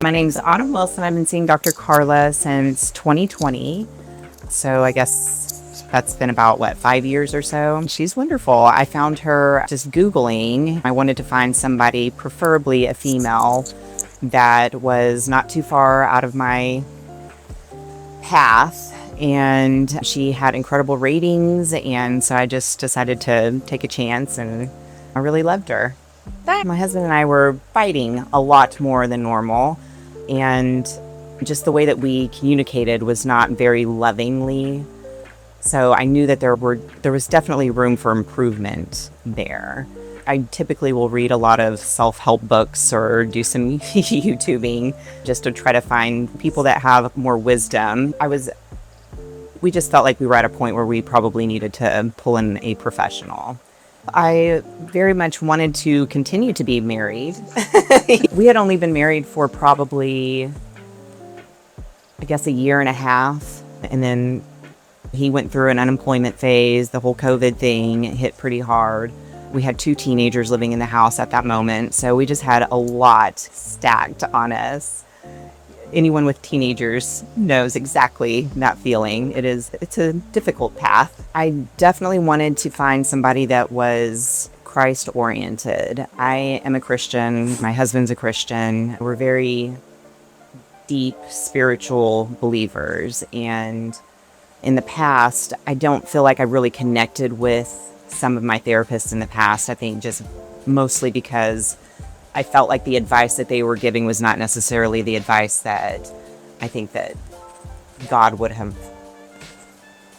My name's Autumn Wilson. I've been seeing Dr. Carla since 2020. So I guess that's been about, 5 years or so. She's wonderful. I found her just Googling. I wanted to find somebody, preferably a female, that was not too far out of my path. And she had incredible ratings. And so I just decided to take a chance, and I really loved her. My husband and I were fighting a lot more than normal. And just the way that we communicated was not very lovingly. So I knew that there was definitely room for improvement there. I typically will read a lot of self-help books or do some YouTubing just to try to find people that have more wisdom. We just felt like we were at a point where we probably needed to pull in a professional. I very much wanted to continue to be married. We had only been married for probably, I guess, a year and a half. And then he went through an unemployment phase. The whole COVID thing hit pretty hard. We had 2 teenagers living in the house at that moment. So we just had a lot stacked on us. Anyone with teenagers knows exactly that feeling. It's a difficult path. I definitely wanted to find somebody that was Christ-oriented. I am a Christian. My husband's a Christian. We're very deep spiritual believers. And in the past, I don't feel like I really connected with some of my therapists in the past. I think just mostly because I felt like the advice that they were giving was not necessarily the advice that I think that God would have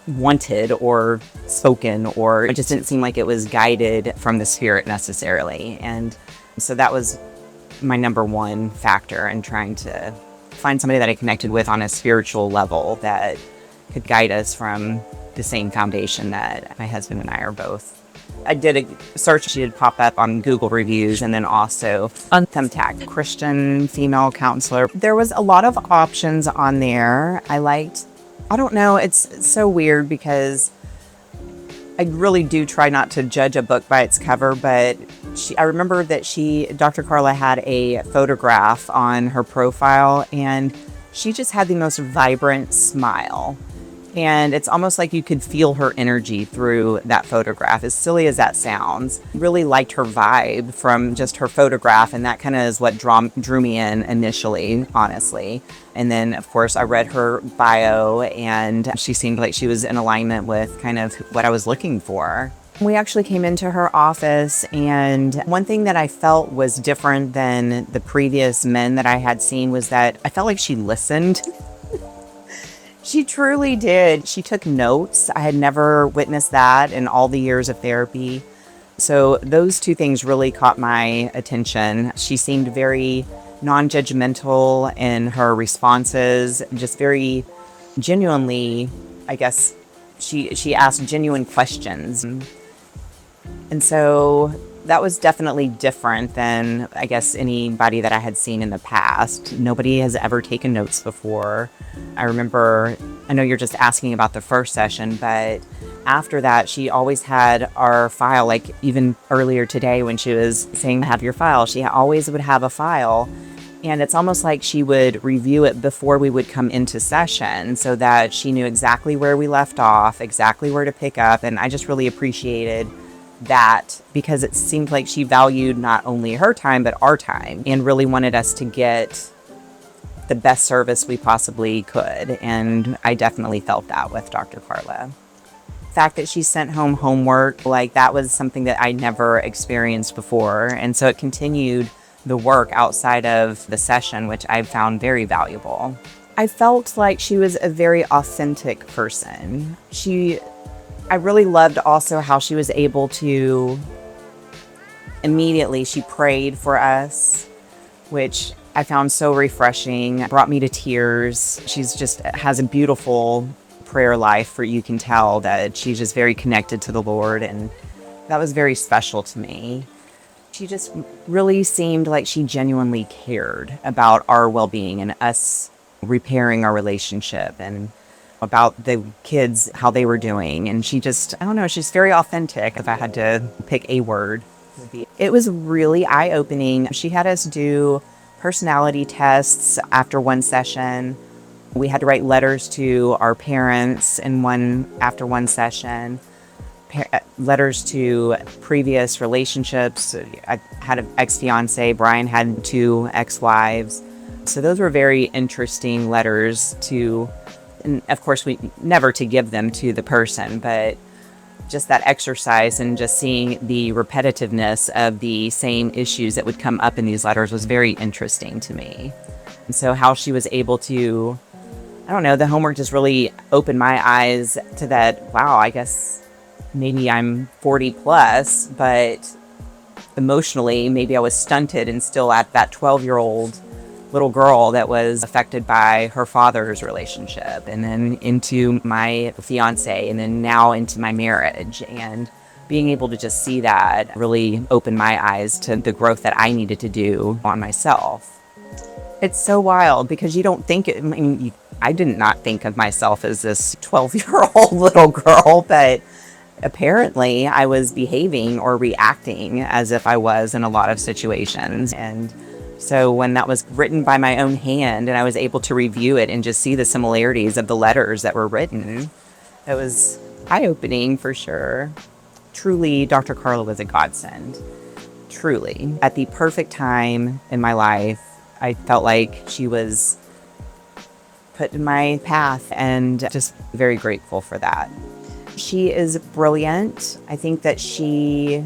wanted or spoken, or it just didn't seem like it was guided from the Spirit necessarily. And so that was my number one factor in trying to find somebody that I connected with on a spiritual level that could guide us from the same foundation that my husband and I are both. I did a search. She did pop up on Google reviews, and then also on Thumbtack, Christian female counselor. There was a lot of options on there. I don't know, it's so weird because I really do try not to judge a book by its cover, but I remember that Dr. Carla had a photograph on her profile, and she just had the most vibrant smile. And it's almost like you could feel her energy through that photograph, as silly as that sounds. Really liked her vibe from just her photograph, and that kind of is what drew me in initially, honestly. And then, of course, I read her bio, and she seemed like she was in alignment with kind of what I was looking for. We actually came into her office, and one thing that I felt was different than the previous men that I had seen was that I felt like she listened. She truly did. She took notes. I had never witnessed that in all the years of therapy. So those 2 things really caught my attention. She seemed very non-judgmental in her responses, just very genuinely, I guess, she asked genuine questions. And so that was definitely different than, I guess, anybody that I had seen in the past. Nobody has ever taken notes before. I know you're just asking about the first session, but after that, she always had our file, like even earlier today when she was saying, have your file, she always would have a file. And it's almost like she would review it before we would come into session so that she knew exactly where we left off, exactly where to pick up. And I just really appreciated that because it seemed like she valued not only her time, but our time, and really wanted us to get the best service we possibly could. And I definitely felt that with Dr. Carla. The fact that she sent home homework, that was something that I never experienced before. And so it continued the work outside of the session, which I found very valuable. I felt like she was a very authentic person. I really loved also how she was able to immediately, she prayed for us, which I found so refreshing, brought me to tears. She's just has a beautiful prayer life where you can tell that she's just very connected to the Lord, and that was very special to me. She just really seemed like she genuinely cared about our well-being and us repairing our relationship and about the kids, how they were doing. And she just, I don't know, she's very authentic. If I had to pick a word, it was really eye-opening. She had us do personality tests after one session. We had to write letters to our parents after one session. Letters to previous relationships. I had an ex-fiance. Brian had 2 ex-wives. So those were very interesting letters to, and of course, we never to give them to the person, but just that exercise and just seeing the repetitiveness of the same issues that would come up in these letters was very interesting to me. And so how she was able to, I don't know, the homework just really opened my eyes to that, wow, I guess maybe I'm 40 plus, but emotionally, maybe I was stunted and still at that 12-year-old little girl that was affected by her father's relationship, and then into my fiance, and then now into my marriage. And being able to just see that really opened my eyes to the growth that I needed to do on myself. It's so wild because you don't think, I did not think of myself as this 12-year-old little girl, but apparently I was behaving or reacting as if I was in a lot of situations. And so when that was written by my own hand and I was able to review it and just see the similarities of the letters that were written, it was eye-opening for sure. Truly, Dr. Carla was a godsend. Truly. At the perfect time in my life, I felt like she was put in my path, and just very grateful for that. She is brilliant. I think that she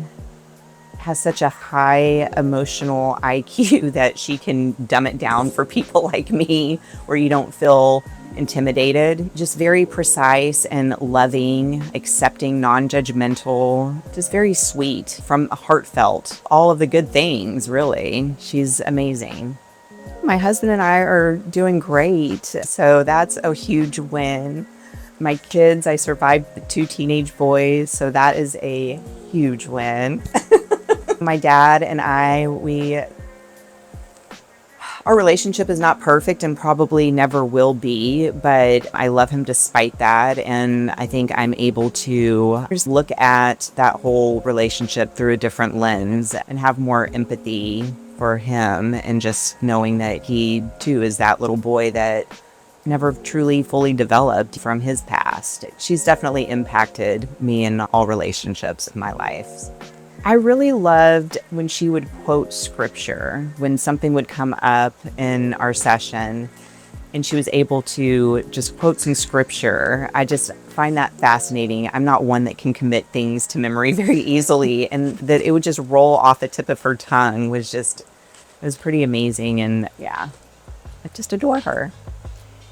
has such a high emotional IQ that she can dumb it down for people like me, where you don't feel intimidated. Just very precise and loving, accepting, non-judgmental, just very sweet, from heartfelt. All of the good things, really. She's amazing. My husband and I are doing great, so that's a huge win. My kids, I survived 2 teenage boys, so that is a huge win. My dad and I, our relationship is not perfect and probably never will be, but I love him despite that. And I think I'm able to just look at that whole relationship through a different lens and have more empathy for him, and just knowing that he too is that little boy that never truly fully developed from his past. She's definitely impacted me in all relationships in my life. I really loved when she would quote scripture, when something would come up in our session and she was able to just quote some scripture. I just find that fascinating. I'm not one that can commit things to memory very easily, and that it would just roll off the tip of her tongue was just, it was pretty amazing. And yeah, I just adore her.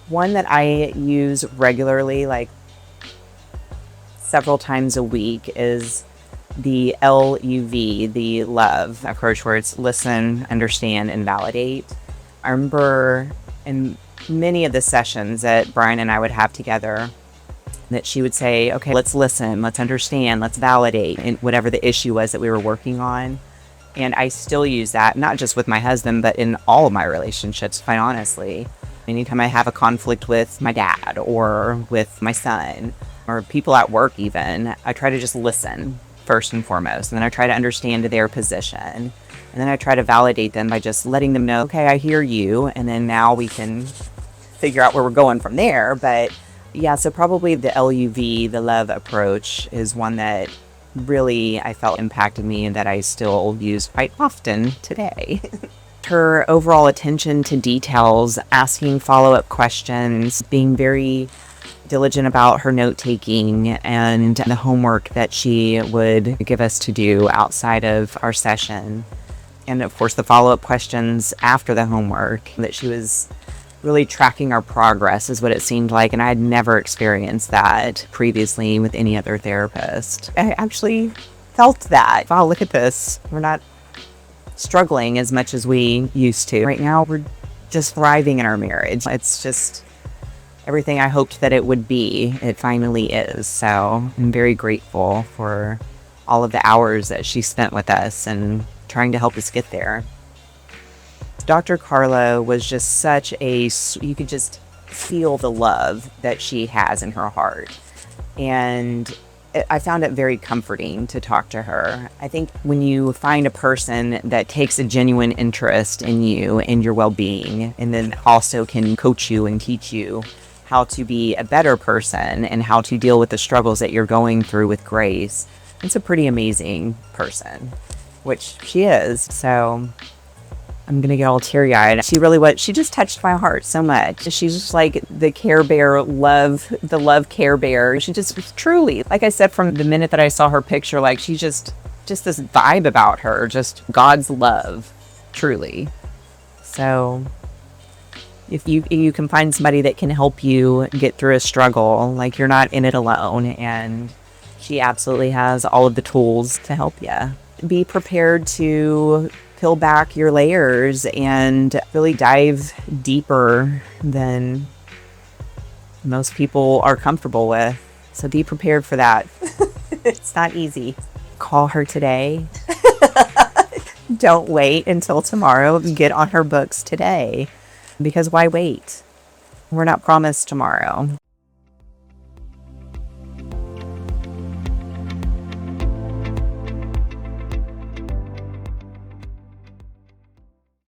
One that I use regularly, like several times a week, is the LUV, the LUV approach, where it's listen, understand, and validate. I remember in many of the sessions that Brian and I would have together that she would say, okay, let's listen, let's understand, let's validate, and whatever the issue was that we were working on. And I still use that, not just with my husband, but in all of my relationships, quite honestly. Anytime I have a conflict with my dad or with my son or people at work even, I try to just listen first and foremost. And then I try to understand their position. And then I try to validate them by just letting them know, okay, I hear you. And then now we can figure out where we're going from there. But yeah, so probably the LUV, the love approach, is one that really I felt impacted me and that I still use quite often today. Her overall attention to details, asking follow-up questions, being very diligent about her note-taking and the homework that she would give us to do outside of our session. And of course, the follow-up questions after the homework, that she was really tracking our progress is what it seemed like. And I had never experienced that previously with any other therapist. I actually felt that. Wow, look at this. We're not struggling as much as we used to. Right now, we're just thriving in our marriage. It's just everything I hoped that it would be. It finally is. So I'm very grateful for all of the hours that she spent with us and trying to help us get there. Dr. Carla was just such a, you could just feel the love that she has in her heart. And I found it very comforting to talk to her. I think when you find a person that takes a genuine interest in you and your well-being, and then also can coach you and teach you how to be a better person and how to deal with the struggles that you're going through with grace, it's a pretty amazing person, which she is. So I'm going to get all teary-eyed. She really was. She just touched my heart so much. She's just like the Care Bear the love Care Bear. She just truly, like I said, from the minute that I saw her picture, like she just this vibe about her, just God's love, truly. So if you can find somebody that can help you get through a struggle, like you're not in it alone, and she absolutely has all of the tools to help you. Be prepared to peel back your layers and really dive deeper than most people are comfortable with. So be prepared for that. It's not easy. Call her today. Don't wait until tomorrow. Get on her books today. Because why wait? We're not promised tomorrow.